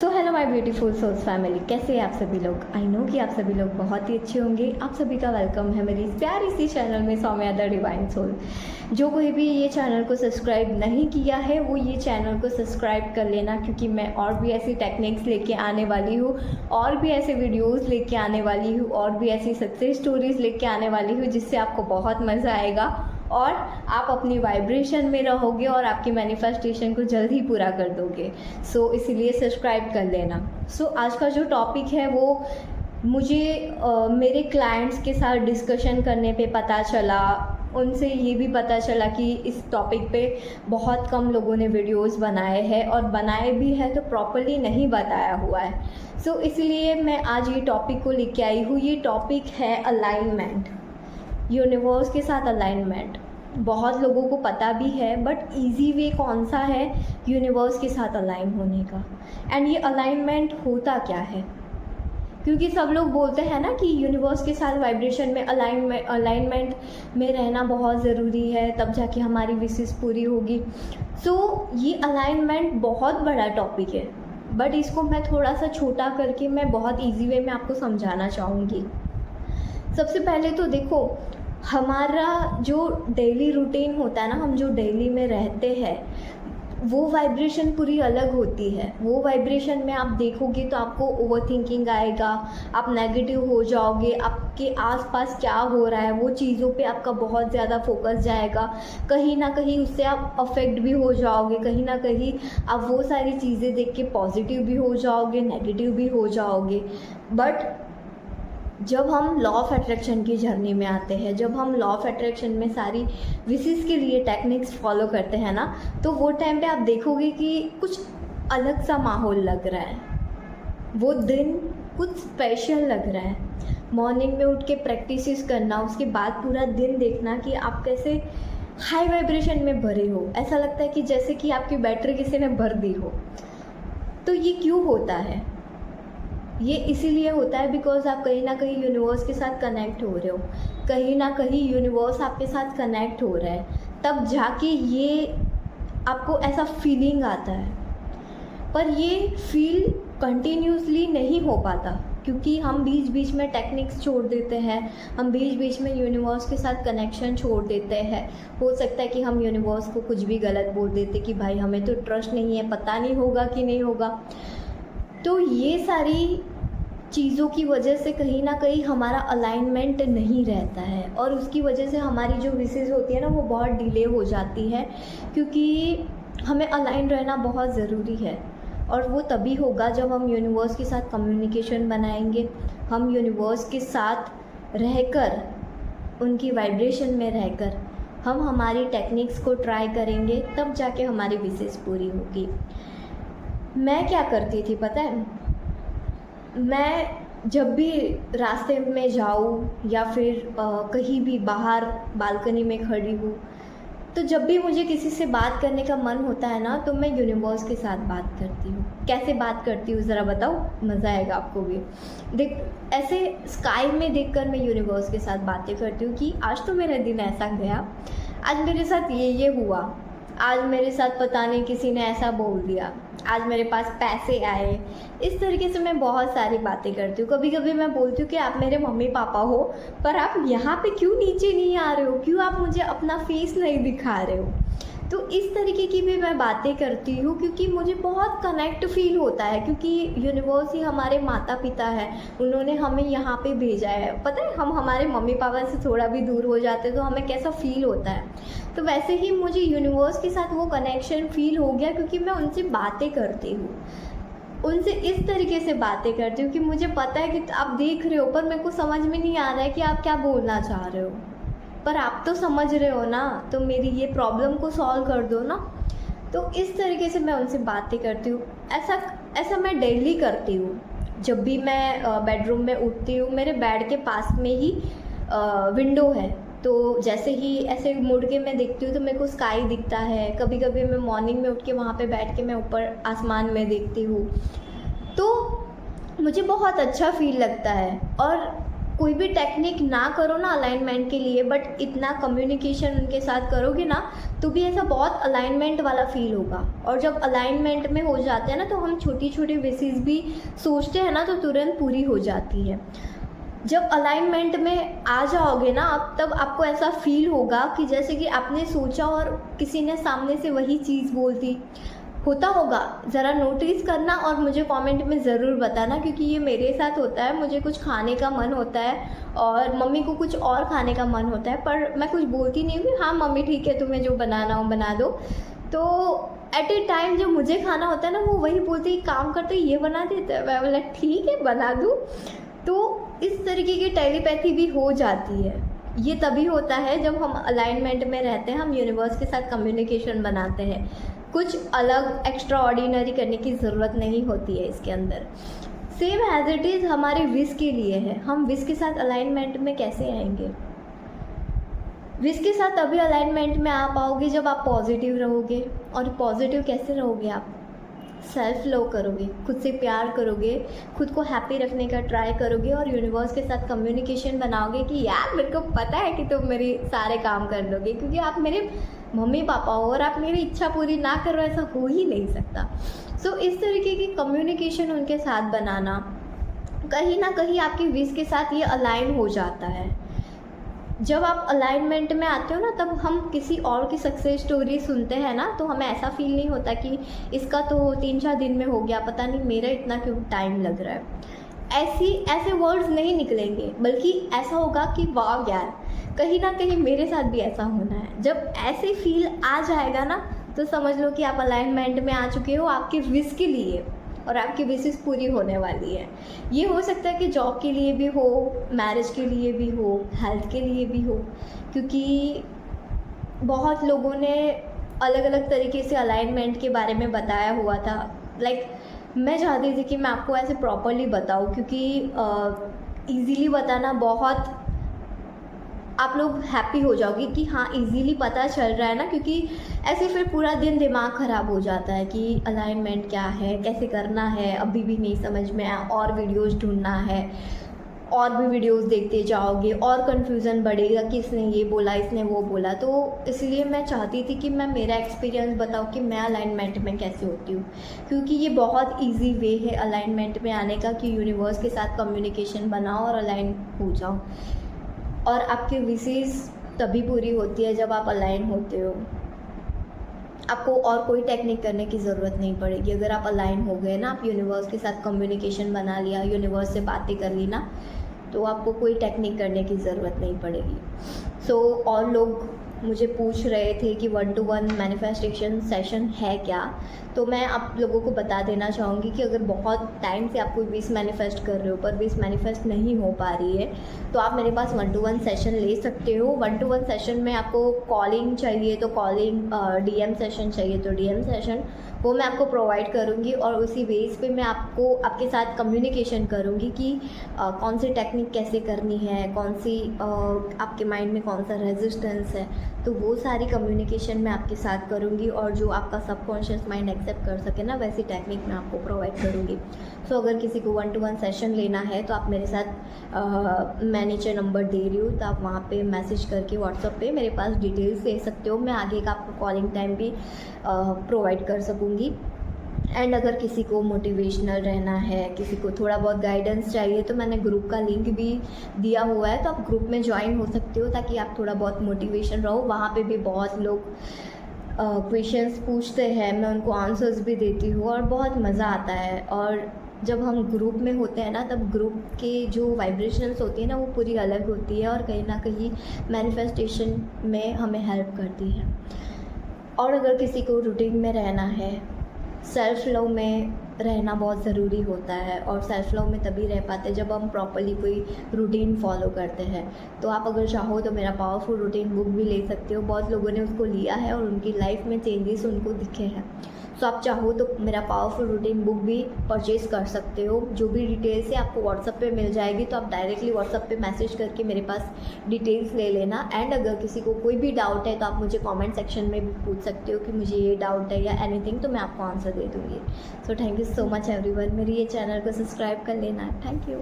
तो hello my beautiful souls family, कैसे हैं आप सभी लोग। आई नो कि आप सभी लोग बहुत ही अच्छे होंगे। आप सभी का वेलकम है मेरी इस प्यारी सी चैनल में सौम्या द डिवाइन सोल। जो कोई भी ये चैनल को सब्सक्राइब नहीं किया है वो ये चैनल को सब्सक्राइब कर लेना, क्योंकि मैं और भी ऐसी टेक्निक्स लेके आने वाली हूँ, और भी ऐसे वीडियोस लेके आने वाली हूँ, और भी ऐसी सक्सेस स्टोरीज लेके आने वाली हूँ जिससे आपको बहुत मज़ा आएगा और आप अपनी वाइब्रेशन में रहोगे और आपकी मैनिफेस्टेशन को जल्द ही पूरा कर दोगे। सो इसलिए सब्सक्राइब कर लेना। सो आज का जो टॉपिक है वो मुझे मेरे क्लाइंट्स के साथ डिस्कशन करने पे पता चला, उनसे ये भी पता चला कि इस टॉपिक पे बहुत कम लोगों ने वीडियोस बनाए हैं, और बनाए भी है तो प्रॉपर्ली नहीं बताया हुआ है। सो इसलिए मैं आज ये टॉपिक को लेके आई हूँ। ये टॉपिक है अलाइनमेंट, यूनिवर्स के साथ अलाइनमेंट। बहुत लोगों को पता भी है, बट इजी वे कौन सा है यूनिवर्स के साथ अलाइन होने का, एंड ये अलाइनमेंट होता क्या है। क्योंकि सब लोग बोलते हैं ना कि यूनिवर्स के साथ वाइब्रेशन में अलाइनमेंट में रहना बहुत ज़रूरी है, तब जाके हमारी विशेष पूरी होगी। सो ये अलाइनमेंट बहुत बड़ा टॉपिक है, बट इसको मैं थोड़ा सा छोटा करके मैं बहुत ईजी वे में आपको समझाना चाहूँगी। सबसे पहले तो देखो, हमारा जो डेली रूटीन होता है ना, हम जो डेली में रहते हैं, वो वाइब्रेशन पूरी अलग होती है। वो वाइब्रेशन में आप देखोगे तो आपको ओवरथिंकिंग आएगा, आप नेगेटिव हो जाओगे, आपके आसपास क्या हो रहा है वो चीज़ों पे आपका बहुत ज़्यादा फोकस जाएगा। कहीं ना कहीं उससे आप अफेक्ट भी हो जाओगे, कहीं ना कहीं आप वो सारी चीज़ें देख के पॉजिटिव भी हो जाओगे, नेगेटिव भी हो जाओगे। बट जब हम लॉ ऑफ अट्रैक्शन की जर्नी में आते हैं, जब हम लॉ ऑफ अट्रैक्शन में सारी विशेस के लिए टेक्निक्स फॉलो करते हैं ना, तो वो टाइम पे आप देखोगे कि कुछ अलग सा माहौल लग रहा है, वो दिन कुछ स्पेशल लग रहा है। मॉर्निंग में उठ के प्रैक्टिस करना, उसके बाद पूरा दिन देखना कि आप कैसे हाई वाइब्रेशन में भरे हो। ऐसा लगता है कि जैसे कि आपकी बैटरी किसी ने भर दी हो। तो ये क्यों होता है? ये इसीलिए होता है बिकॉज आप कहीं ना कहीं यूनिवर्स के साथ कनेक्ट हो रहे हो, कहीं ना कहीं यूनिवर्स आपके साथ कनेक्ट हो रहा है, तब जाके ये आपको ऐसा फीलिंग आता है। पर ये फील कंटिन्यूसली नहीं हो पाता, क्योंकि हम बीच बीच में टेक्निक्स छोड़ देते हैं, हम बीच बीच में यूनिवर्स के साथ कनेक्शन छोड़ देते हैं। हो सकता है कि हम यूनिवर्स को कुछ भी गलत बोल देते कि भाई हमें तो ट्रस्ट नहीं है, पता नहीं होगा कि नहीं होगा। तो ये सारी चीज़ों की वजह से कहीं ना कहीं हमारा अलाइनमेंट नहीं रहता है, और उसकी वजह से हमारी जो विशेस होती है ना वो बहुत डिले हो जाती है, क्योंकि हमें अलाइन रहना बहुत ज़रूरी है। और वो तभी होगा जब हम यूनिवर्स के साथ कम्युनिकेशन बनाएंगे, हम यूनिवर्स के साथ रहकर, उनकी वाइब्रेशन में रहकर हम हमारी टेक्निक्स को ट्राई करेंगे, तब जाके हमारी विशेस पूरी होगी। मैं क्या करती थी पता है? मैं जब भी रास्ते में जाऊँ या फिर कहीं भी बाहर बालकनी में खड़ी हूँ, तो जब भी मुझे किसी से बात करने का मन होता है ना, तो मैं यूनिवर्स के साथ बात करती हूँ। कैसे बात करती हूँ ज़रा बताओ, मज़ा आएगा आपको भी। देख, ऐसे स्काई में देखकर मैं यूनिवर्स के साथ बातें करती हूँ कि आज तो मेरा दिन ऐसा गया, आज मेरे साथ ये हुआ, आज मेरे साथ पता नहीं किसी ने ऐसा बोल दिया, आज मेरे पास पैसे आए। इस तरीके से मैं बहुत सारी बातें करती हूँ। कभी कभी मैं बोलती हूँ कि आप मेरे मम्मी पापा हो, पर आप यहाँ पे क्यों नीचे नहीं आ रहे हो, क्यों आप मुझे अपना फेस नहीं दिखा रहे हो। तो इस तरीके की भी मैं बातें करती हूँ, क्योंकि मुझे बहुत कनेक्ट फील होता है, क्योंकि यूनिवर्स ही हमारे माता पिता है, उन्होंने हमें यहाँ पे भेजा है। पता है, हम हमारे मम्मी पापा से थोड़ा भी दूर हो जाते तो हमें कैसा फील होता है। तो वैसे ही मुझे यूनिवर्स के साथ वो कनेक्शन फील हो गया, क्योंकि मैं उनसे बातें करती हूँ, उनसे इस तरीके से बातें करती हूँ कि मुझे पता है कि आप देख रहे हो, पर मेरे को समझ में नहीं आ रहा है कि आप क्या बोलना चाह रहे हो, पर आप तो समझ रहे हो ना, तो मेरी ये प्रॉब्लम को सॉल्व कर दो ना। तो इस तरीके से मैं उनसे बातें करती हूँ। ऐसा मैं डेली करती हूँ। जब भी मैं बेडरूम में उठती हूँ, मेरे बेड के पास में ही विंडो है, तो जैसे ही ऐसे मुड़ के मैं देखती हूँ तो मेरे को स्काई दिखता है। कभी कभी मैं मॉर्निंग में उठ के वहाँ पे बैठ के मैं ऊपर आसमान में देखती हूँ, तो मुझे बहुत अच्छा फील लगता है। और कोई भी टेक्निक ना करो ना अलाइनमेंट के लिए, बट इतना कम्युनिकेशन उनके साथ करोगे ना तो भी ऐसा बहुत अलाइनमेंट वाला फील होगा। और जब अलाइनमेंट में हो जाते हैं ना तो हम छोटी छोटी विशेस भी सोचते हैं ना तो तुरंत पूरी हो जाती है। जब अलाइनमेंट में आ जाओगे ना आप, तब आपको ऐसा फील होगा कि जैसे कि आपने सोचा और किसी ने सामने से वही चीज़ बोल दी। होता होगा, ज़रा नोटिस करना और मुझे कमेंट में ज़रूर बताना, क्योंकि ये मेरे साथ होता है। मुझे कुछ खाने का मन होता है और मम्मी को कुछ और खाने का मन होता है, पर मैं कुछ बोलती नहीं हूँ, हाँ मम्मी ठीक है तुम्हें जो बनाना हो बना दो। तो एट ए टाइम जब मुझे खाना होता है ना, वो वही बोलते ही काम करते ये बना देते हैं, मैं बोला ठीक है बना दूँ। तो इस तरीके की टेलीपैथी भी हो जाती है। ये तभी होता है जब हम अलाइनमेंट में रहते हैं, हम यूनिवर्स के साथ कम्युनिकेशन बनाते हैं। कुछ अलग एक्स्ट्रा ऑर्डिनरी करने की ज़रूरत नहीं होती है इसके अंदर। सेम एज इट इज़ हमारे विश के लिए है। हम विश के साथ अलाइनमेंट में कैसे आएंगे? विश के साथ तभी अलाइनमेंट में आ पाओगे जब आप पॉजिटिव रहोगे। और पॉजिटिव कैसे रहोगे आप? सेल्फ लव करोगे, खुद से प्यार करोगे, खुद को हैप्पी रखने का ट्राई करोगे और यूनिवर्स के साथ कम्युनिकेशन बनाओगे कि यार मेरे को पता है कि तुम मेरी सारे काम कर दोगे, क्योंकि आप मेरे मम्मी पापा हो और आप मेरी इच्छा पूरी ना करो, ऐसा हो ही नहीं सकता। सो इस तरीके की कम्युनिकेशन उनके साथ बनाना, कहीं ना कहीं आपकी विश के साथ ये अलाइन हो जाता है। जब आप अलाइनमेंट में आते हो ना, तब हम किसी और की सक्सेस स्टोरी सुनते हैं ना, तो हमें ऐसा फील नहीं होता कि इसका तो 3-4 दिन में हो गया, पता नहीं मेरा इतना क्यों टाइम लग रहा है। ऐसे वर्ड्स नहीं निकलेंगे, बल्कि ऐसा होगा कि वाह यार कहीं ना कहीं मेरे साथ भी ऐसा होना है। जब ऐसे फील आ जाएगा ना, तो समझ लो कि आप अलाइनमेंट में आ चुके हो आपकी विश के लिए, और आपकी विशेस पूरी होने वाली है। ये हो सकता है कि जॉब के लिए भी हो, मैरिज के लिए भी हो, हेल्थ के लिए भी हो, क्योंकि बहुत लोगों ने अलग अलग तरीके से अलाइनमेंट के बारे में बताया हुआ था। मैं चाहती थी कि मैं आपको ऐसे प्रॉपरली बताऊं, क्योंकि ईज़िली बताना बहुत आप लोग हैप्पी हो जाओगे कि हाँ इजीली पता चल रहा है ना, क्योंकि ऐसे फिर पूरा दिन दिमाग ख़राब हो जाता है कि अलाइनमेंट क्या है, कैसे करना है, अभी भी नहीं समझ में आया, और वीडियोस ढूंढना है, और भी वीडियोस देखते जाओगे और कन्फ्यूज़न बढ़ेगा कि इसने ये बोला इसने वो बोला। तो इसलिए मैं चाहती थी कि मैं मेरा एक्सपीरियंस बताऊँ कि मैं अलाइनमेंट में कैसे होती हूँ, क्योंकि ये बहुत ईजी वे है अलाइनमेंट में आने का कि यूनिवर्स के साथ कम्युनिकेशन बनाओ और अलाइन हो जाओ। और आपकी विशेस तभी पूरी होती है जब आप अलाइन होते हो। आपको और कोई टेक्निक करने की ज़रूरत नहीं पड़ेगी। अगर आप अलाइन हो गए ना, आप यूनिवर्स के साथ कम्युनिकेशन बना लिया, यूनिवर्स से बातें कर ली ना, तो आपको कोई टेक्निक करने की ज़रूरत नहीं पड़ेगी। और लोग मुझे पूछ रहे थे कि 1-to-1 मैनिफेस्टेशन सेशन है क्या, तो मैं आप लोगों को बता देना चाहूँगी कि अगर बहुत टाइम से आप कोई विश मैनिफेस्ट कर रहे हो पर विश मैनिफेस्ट नहीं हो पा रही है, तो आप मेरे पास 1-to-1 सेशन ले सकते हो। 1-to-1 सेशन में आपको कॉलिंग चाहिए तो कॉलिंग, DM सेशन चाहिए तो DM सेशन, वो मैं आपको प्रोवाइड करूँगी। और उसी बेस पे मैं आपको आपके साथ कम्युनिकेशन करूँगी कि कौन सी टेक्निक कैसे करनी है, कौन सी आपके माइंड में कौन सा रेजिस्टेंस है, तो वो सारी कम्युनिकेशन मैं आपके साथ करूँगी। और जो आपका सबकॉन्शियस माइंड एक्सेप्ट कर सके ना, वैसी टेक्निक मैं आपको प्रोवाइड करूँगी। अगर किसी को 1-to-1 सेशन लेना है तो आप मेरे साथ मैं नीचे नंबर दे रही हूँ, तो आप वहाँ पे मैसेज करके व्हाट्सएप पे मेरे पास डिटेल्स दे सकते हो। मैं आगे का आपको कॉलिंग टाइम भी प्रोवाइड कर सकूँगी। एंड अगर किसी को मोटिवेशनल रहना है, किसी को थोड़ा बहुत गाइडेंस चाहिए, तो मैंने ग्रुप का लिंक भी दिया हुआ है, तो आप ग्रुप में ज्वाइन हो सकते हो ताकि आप थोड़ा बहुत मोटिवेशन रहो। वहाँ पे भी बहुत लोग क्वेश्चंस पूछते हैं, मैं उनको आंसर्स भी देती हूँ और बहुत मज़ा आता है। और जब हम ग्रुप में होते हैं ना, तब ग्रुप के जो वाइब्रेशंस होती है ना, वो पूरी अलग होती है और कहीं ना कहीं मैनिफेस्टेशन में हमें हेल्प करती है। और अगर किसी को रूटीन में रहना है, सेल्फ लव में रहना बहुत ज़रूरी होता है, और सेल्फ लव में तभी रह पाते जब हम प्रॉपरली कोई रूटीन फॉलो करते हैं। तो आप अगर चाहो तो मेरा पावरफुल रूटीन बुक भी ले सकते हो। बहुत लोगों ने उसको लिया है और उनकी लाइफ में चेंजेस उनको दिखे हैं। सो आप चाहो तो मेरा पावरफुल रूटीन बुक भी परचेज़ कर सकते हो। जो भी डिटेल्स है आपको व्हाट्सएप पे मिल जाएगी, तो आप डायरेक्टली व्हाट्सएप पे मैसेज करके मेरे पास डिटेल्स ले लेना। एंड अगर किसी को कोई भी डाउट है तो आप मुझे कमेंट सेक्शन में भी पूछ सकते हो कि मुझे ये डाउट है या एनीथिंग, तो मैं आपको आंसर दे दूँगी। So thank you so much everyone. मेरी ये चैनल को सब्सक्राइब कर लेना। Thank you.